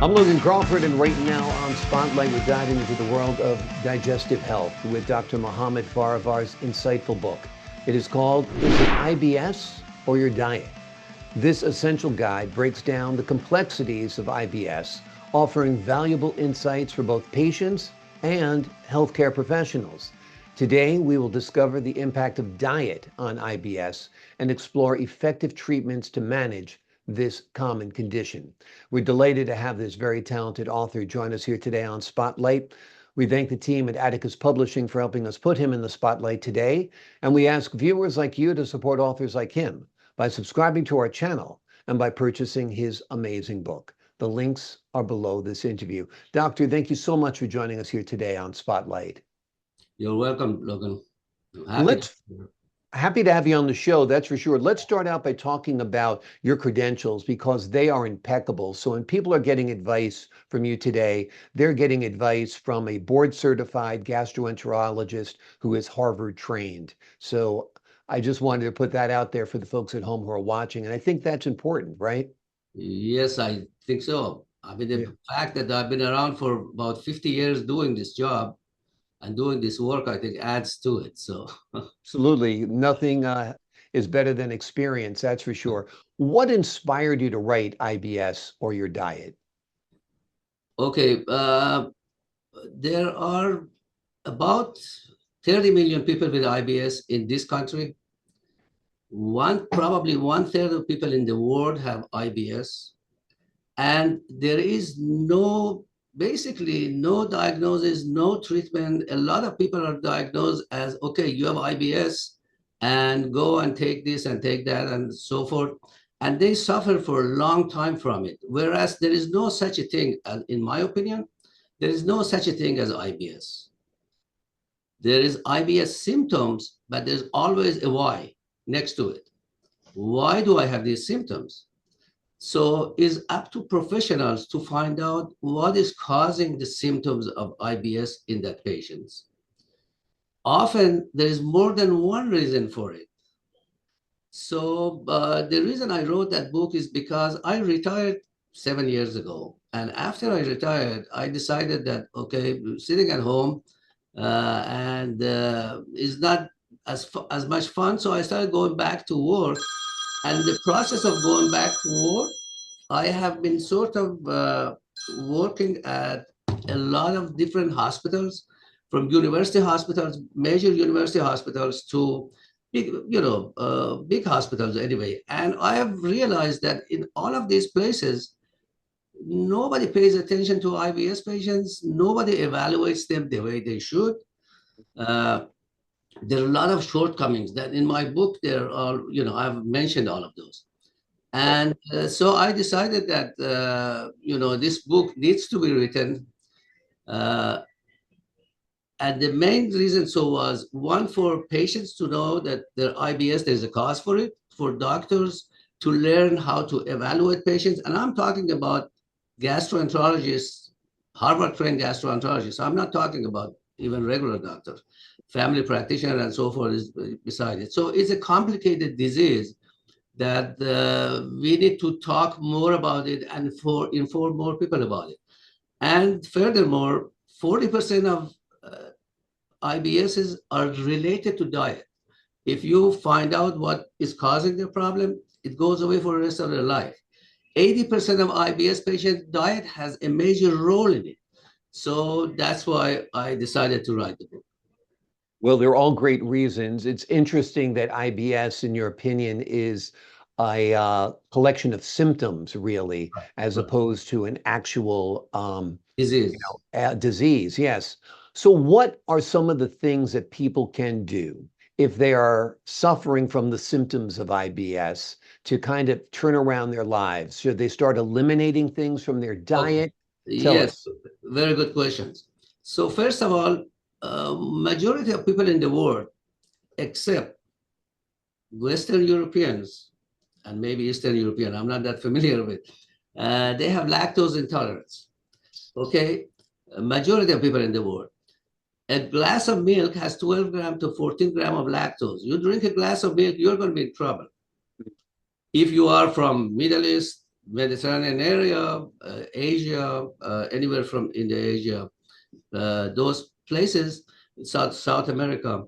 I'm Logan Crawford, and right now on Spotlight, we're diving into the world of digestive health with Dr. Mohammad Farivar's insightful book. It is called Is it IBS or Your Diet? This essential guide breaks down the complexities of IBS, offering valuable insights for both patients and healthcare professionals. Today, we will discover the impact of diet on IBS and explore effective treatments to manage this common condition. We're delighted to have this very talented author join us here today on Spotlight. We thank the team at Atticus Publishing for helping us put him in the spotlight today, and we ask viewers like you to support authors like him by subscribing to our channel and by purchasing his amazing book. The links are below this interview. Doctor, thank you so much for joining us here today on Spotlight. You're welcome, Logan. I'm happy to Let's be here. Happy to have you on the show, that's for sure. Let's start out by talking about your credentials because they are impeccable. So when people are getting advice from you today, they're getting advice from a board certified gastroenterologist who is Harvard trained. So I just wanted to put that out there for the folks at home who are watching. And I think that's important, right? Yes, I think so. I mean, Yeah. the fact that I've been around for about 50 years doing this job and doing this work, I think adds to it. So, Absolutely. Nothing is better than experience, that's for sure. What inspired you to write IBS or your diet? okay, there are about 30 million people with IBS in this country. Probably one third of people in the world have IBS. And there is basically no diagnosis, no treatment. A lot of people are diagnosed as, okay, you have IBS and go and take this and take that and so forth. And they suffer for a long time from it. Whereas there is no such a thing, in my opinion, there is no such a thing as IBS. There is IBS symptoms, but there's always a why next to it. Why do I have these symptoms? So it's up to professionals to find out what is causing the symptoms of IBS in that patients. Often there is more than one reason for it. So the reason I wrote that book is because I retired 7 years ago. And after I retired, I decided that, okay, sitting at home and is not as much fun. So I started going back to work. And the process of going back to work, I have been sort of working at a lot of different hospitals, from university hospitals, major university hospitals to big, big hospitals anyway. And I have realized that in all of these places, nobody pays attention to IBS patients. Nobody evaluates them the way they should. Uh, there are a lot of shortcomings that in my book there are, I've mentioned all of those. And so I decided that, this book needs to be written. Uh, and the main reason so was one, for patients to know that their IBS, there's a cause for it, for doctors to learn how to evaluate patients. And I'm talking about gastroenterologists, Harvard trained gastroenterologists. I'm not talking about even regular doctors, family practitioner and so forth is beside it. So it's a complicated disease that we need to talk more about it and inform more people about it. And furthermore, 40% of IBSs are related to diet. If you find out what is causing the problem, it goes away for the rest of their life. 80% of IBS patients, diet has a major role in it. So that's why I decided to write the book. Well, they're all great reasons. It's interesting that IBS, in your opinion, is a collection of symptoms, really, as Right. opposed to an actual, Disease. disease. Yes. So, what are some of the things that people can do if they are suffering from the symptoms of IBS to kind of turn around their lives? Should they start eliminating things from their Okay. diet? Tell Yes, us. very good questions. So first of all, majority of people in the world, except Western Europeans and maybe Eastern European, I'm not that familiar with, they have lactose intolerance. Okay, a majority of people in the world. A glass of milk has 12 grams to 14 grams of lactose. You drink a glass of milk, you're going to be in trouble. If you are from Middle East, Mediterranean area, Asia, anywhere from Indonesia, those places, South America,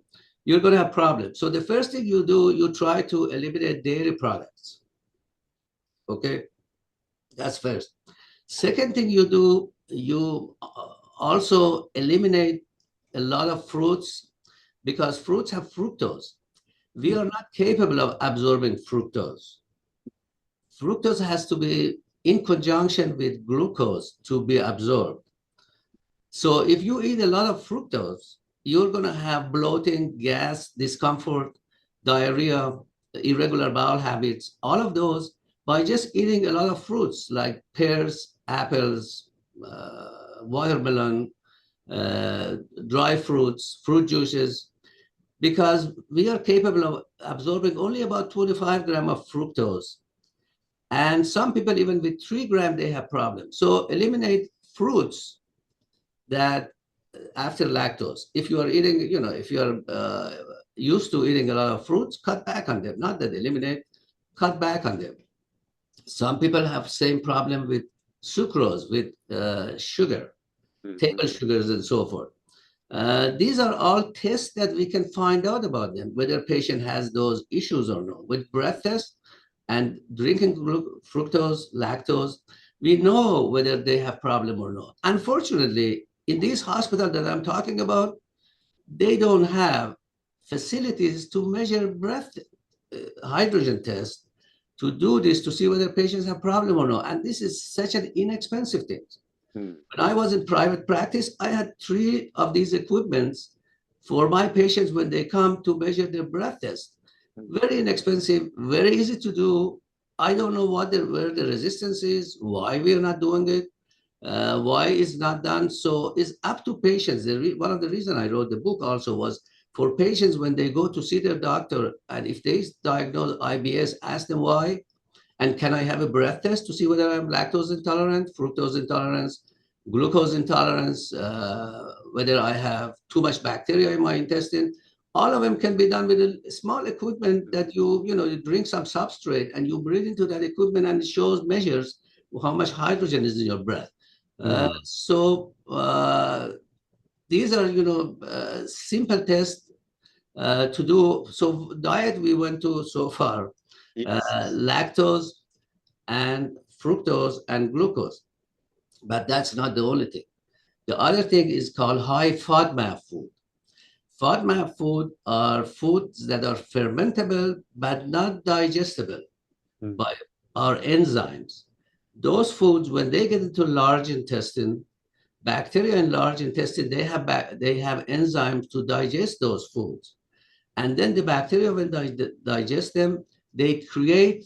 you're going to have problems. So the first thing you do, you try to eliminate dairy products. Okay, that's first. Second thing you do, you also eliminate a lot of fruits because fruits have fructose. We are not capable of absorbing fructose. Fructose has to be in conjunction with glucose to be absorbed. So if you eat a lot of fructose, you're going to have bloating, gas, discomfort, diarrhea, irregular bowel habits, all of those by just eating a lot of fruits like pears, apples, watermelon, uh, dry fruits, fruit juices, because we are capable of absorbing only about 25 grams of fructose. And some people, even with 3 grams, they have problems. So eliminate fruits that after lactose. If you are eating, if you are used to eating a lot of fruits, cut back on them. Not that eliminate, cut back on them. Some people have same problem with sucrose, with sugar, table sugars, and so forth. These are all tests that we can find out about them, whether patient has those issues or not. With breath test and drinking fructose, lactose, we know whether they have problem or not. Unfortunately, in these hospitals that I'm talking about, they don't have facilities to measure breath hydrogen test to do this to see whether patients have problem or not. And this is such an inexpensive thing. When I was in private practice, I had 3 of these equipments for my patients when they come to measure their breath test. Very inexpensive, very easy to do. I don't know where the resistance is, why we are not doing it, why it's not done. So it's up to patients. One of the reasons I wrote the book also was for patients when they go to see their doctor, and if they diagnose IBS, ask them why, and can I have a breath test to see whether I'm lactose intolerant, fructose intolerance, glucose intolerance, whether I have too much bacteria in my intestine. All of them can be done with a small equipment that you drink some substrate and you breathe into that equipment and it shows, measures how much hydrogen is in your breath. So these are, simple tests to do. So diet we went to so far, lactose and fructose and glucose. But that's not the only thing. The other thing is called high FODMAP food. FODMAP food are foods that are fermentable but not digestible by our enzymes. Those foods, when they get into large intestine, bacteria in large intestine, they have enzymes to digest those foods. And then the bacteria, when they digest them, they create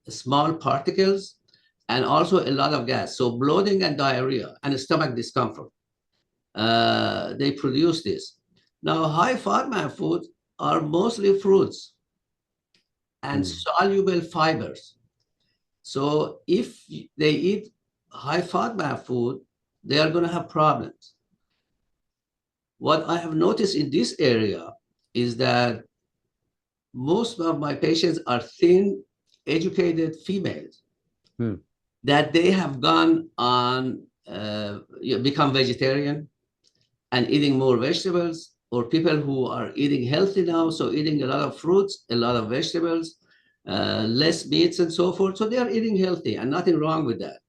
small particles and also a lot of gas. So bloating and diarrhea and stomach discomfort. They produce this. Now, high FODMAP foods are mostly fruits and soluble fibers. So if they eat high FODMAP food, they are going to have problems. What I have noticed in this area is that most of my patients are thin, educated females that they have gone on, become vegetarian and eating more vegetables, or people who are eating healthy now, so eating a lot of fruits, a lot of vegetables, less meats and so forth. So they are eating healthy and nothing wrong with that.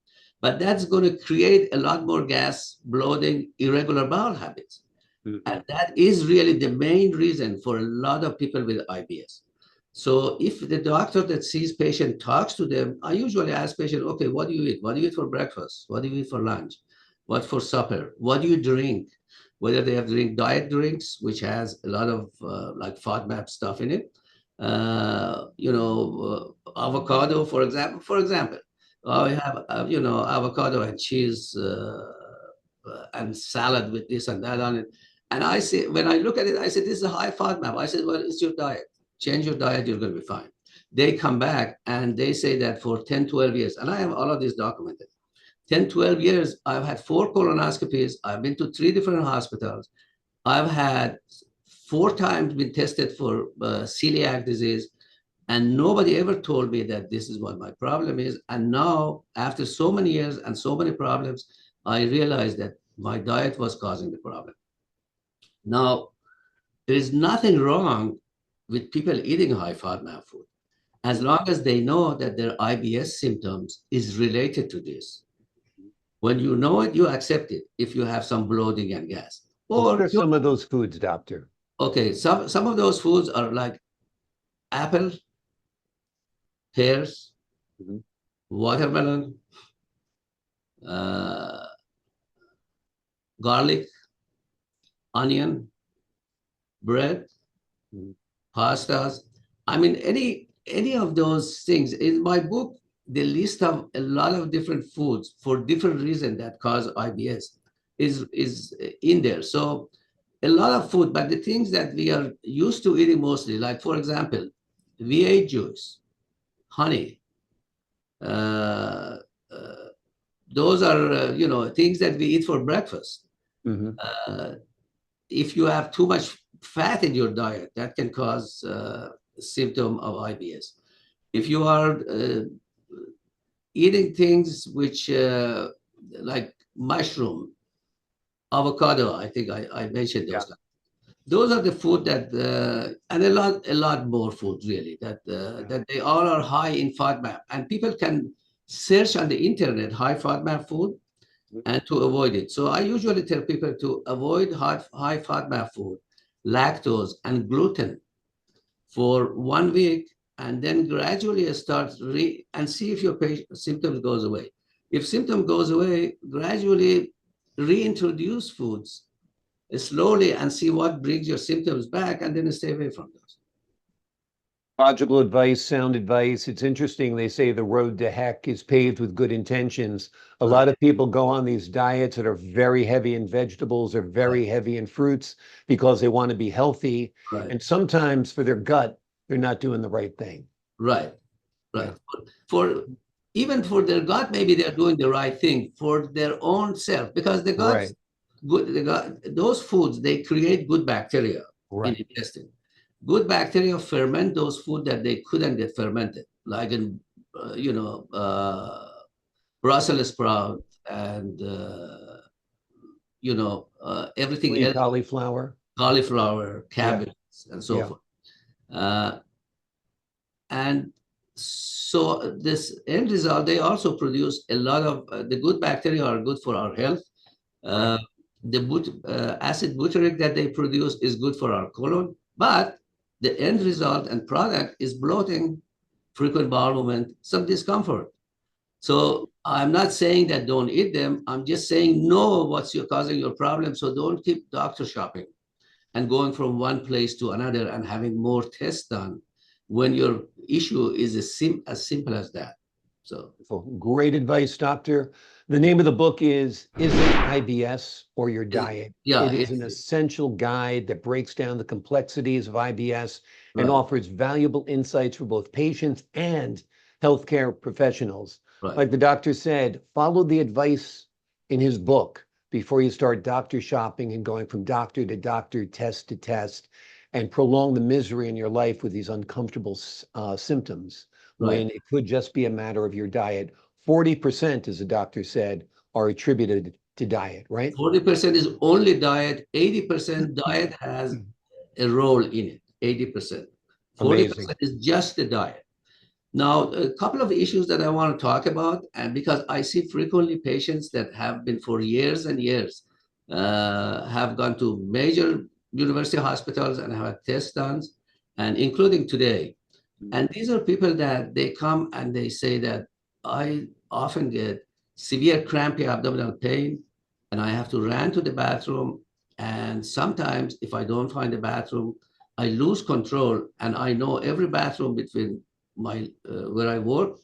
But that's going to create a lot more gas, bloating, irregular bowel habits. And that is really the main reason for a lot of people with IBS. So if the doctor that sees patient talks to them, I usually ask patient, okay, what do you eat? What do you eat for breakfast? What do you eat for lunch? What for supper? What do you drink? Whether they have drink diet drinks, which has a lot of like FODMAP stuff in it, avocado, for example. For example, I have avocado and cheese and salad with this and that on it. And I say, when I look at it, I said, this is a high FODMAP. I said, well, it's your diet. Change your diet, you're going to be fine. They come back and they say that for 10, 12 years, and I have all of this documented. 10, 12 years, I've had 4 colonoscopies. I've been to 3 different hospitals. I've had 4 times been tested for celiac disease. And nobody ever told me that this is what my problem is. And now, after so many years and so many problems, I realized that my diet was causing the problem. Now, there is nothing wrong with people eating high FODMAP food, as long as they know that their IBS symptoms is related to this. When you know it, you accept it if you have some bloating and gas. What Or, are some of those foods, doctor? okay, some of those foods are like apple, pears, Mhm. watermelon, uh, garlic, onion, bread, Mhm. pastas. I mean, any of those things. In my book, the list of a lot of different foods for different reasons that cause IBS is in there. So a lot of food, but the things that we are used to eating mostly, like for example, V8 juice, honey, uh, uh, those are things that we eat for breakfast. Mhm. Uh, if you have too much fat in your diet, that can cause symptom of IBS. If you are eating things which like mushroom, avocado, I think I mentioned Yeah. those. Those are the food that and a lot more food really that they all are high in FODMAP, and people can search on the internet high FODMAP food Mhm. and to avoid it. So I usually tell people to avoid high FODMAP food, lactose, and gluten for 1 week, and then gradually start and see if your symptoms goes away. If symptom goes away, gradually reintroduce foods slowly and see what brings your symptoms back, and then stay away from those. Logical advice, sound advice. It's interesting. They say the road to heck is paved with good intentions. A Right, lot of people go on these diets that are very heavy in vegetables or right, very heavy in fruits because they want to be healthy. right, And sometimes for their gut, they're not doing the right thing. right, Yeah. right. For even for their gut, maybe they're doing the right thing for their own self, because the gut, Right. those foods, they create good bacteria in Right. intestine. Good bacteria ferment those food that they couldn't get fermented, like in Brussels sprout and everything Sweet else, cauliflower. cauliflower, Yeah. cabbage, and so Yeah. forth. Uh, and so this end result, they also produce a lot of the good bacteria are good for our health. Right. Uh, the acid butyric that they produce is good for our colon, but the end result and product is bloating, frequent bowel movement, some discomfort. So I'm not saying that don't eat them. I'm just saying know what's causing your problem. So don't keep doctor shopping and going from one place to another and having more tests done when your issue is as simple as that. So Great advice, doctor. The name of the book is it IBS or Your Diet? yeah, It is an essential guide that breaks down the complexities of IBS and right, offers valuable insights for both patients and healthcare professionals. right. Like the doctor said, follow the advice in his book before you start doctor shopping and going from doctor to doctor, test to test, and prolong the misery in your life with these uncomfortable symptoms Right. when it could just be a matter of your diet. 40%, as the doctor said, are attributed to diet, right? 40% is only diet, 80% diet has a role in it. 80%. Amazing. 40% is just the diet. Now, a couple of issues that I want to talk about, and because I see frequently patients that have been for years and years, have gone to major university hospitals and have had tests done, and including today. And these are people that they come and they say that I often get severe crampy abdominal pain and I have to run to the bathroom. And sometimes if I don't find a bathroom, I lose control, and I know every bathroom between my where I work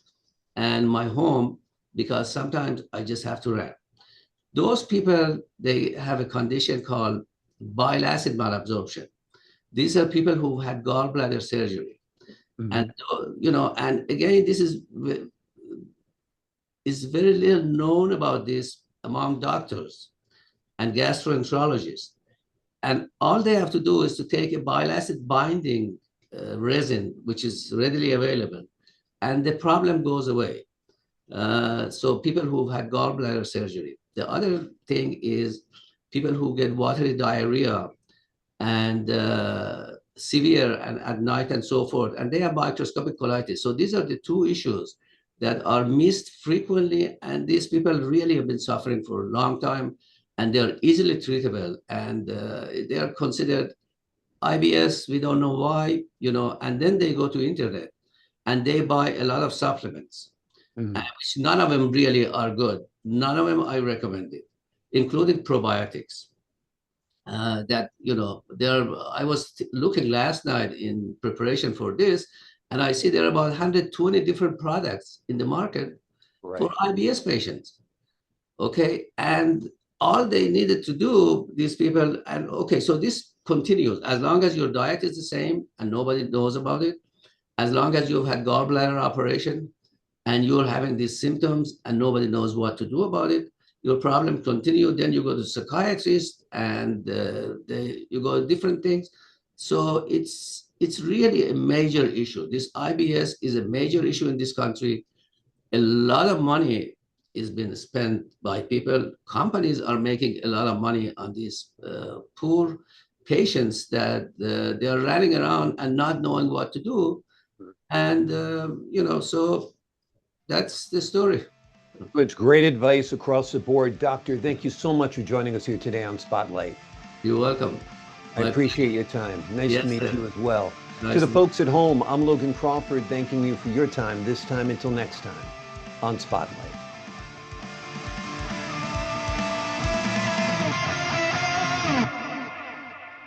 and my home, because sometimes I just have to run. Those people, they have a condition called bile acid malabsorption. These are people who had gallbladder surgery. And Mhm. and again, this is very little known about this among doctors and gastroenterologists. And all they have to do is to take a bile acid binding resin, which is readily available, and the problem goes away. So people who've had gallbladder surgery. The other thing is people who get watery diarrhea and severe and at night and so forth, and they have microscopic colitis. So these are the two issues that are missed frequently, and these people really have been suffering for a long time, and they're easily treatable, and they are considered IBS. We don't know why, and then they go to internet and they buy a lot of supplements, which none of them really are good. None of them I recommend it, including probiotics. I was looking last night in preparation for this, and I see there are about 120 different products in the market for IBS patients. Okay, and all they needed to do, these people, and okay, so this continues as long as your diet is the same and nobody knows about it, as long as you've had gallbladder operation and you're having these symptoms and nobody knows what to do about it, your problem continue. Then you go to psychiatrist and you go to different things. So it's really a major issue. This IBS is a major issue in this country. A lot of money is being spent by people. Companies are making a lot of money on these poor patients that they are running around and not knowing what to do. And, so that's the story. It's great advice across the board. Doctor, thank you so much for joining us here today on Spotlight. You're welcome. I appreciate your time. Nice to meet you as well. Nice to the folks at home, I'm Logan Crawford, thanking you for your time this time until next time on Spotlight.